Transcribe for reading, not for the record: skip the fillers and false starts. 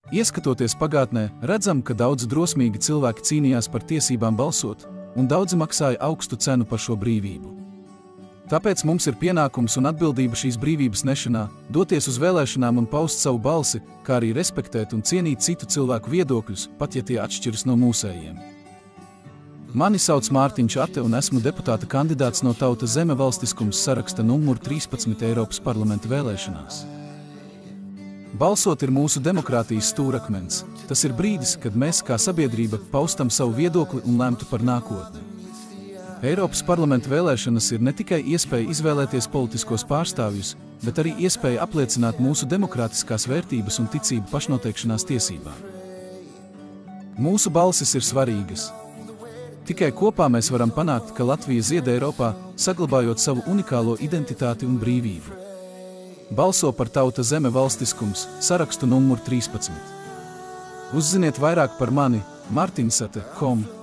Ieskatoties pagātnē, redzam, ka daudz drosmīgi cilvēki cīnījās par tiesībām balsot, un daudzi maksāja augstu cenu par šo brīvību. Tāpēc mums ir pienākums un atbildība šīs brīvības nešanā, doties uz vēlēšanām un paust savu balsi, kā arī respektēt un cienīt citu cilvēku viedokļus, pat ja tie atšķiras no mūsējiem. Mani sauc Mārtiņš Ate un esmu deputāta kandidāts no Tauta Zeme valstiskums saraksta numur 13 Eiropas parlamenta vēlēšanās. Balsot ir mūsu demokrātijas stūrakmens. Tas ir brīdis, kad mēs kā sabiedrība paustam savu viedokli un lemtu par nākotni. Eiropas parlamenta vēlēšanas ir ne tikai iespēja izvēlēties politiskos pārstāvjus, bet arī iespēja apliecināt mūsu demokrātiskās vērtības un ticību pašnoteikšanās tiesībām. Mūsu balsis ir svarīgas. Tikai kopā mēs varam panākt, ka Latvija zied Eiropā, saglabājot savu unikālo identitāti un brīvību. Balso par Tauta Zeme valstiskums, sarakstu numur 13. Uzziniet vairāk par mani, martinsate.com.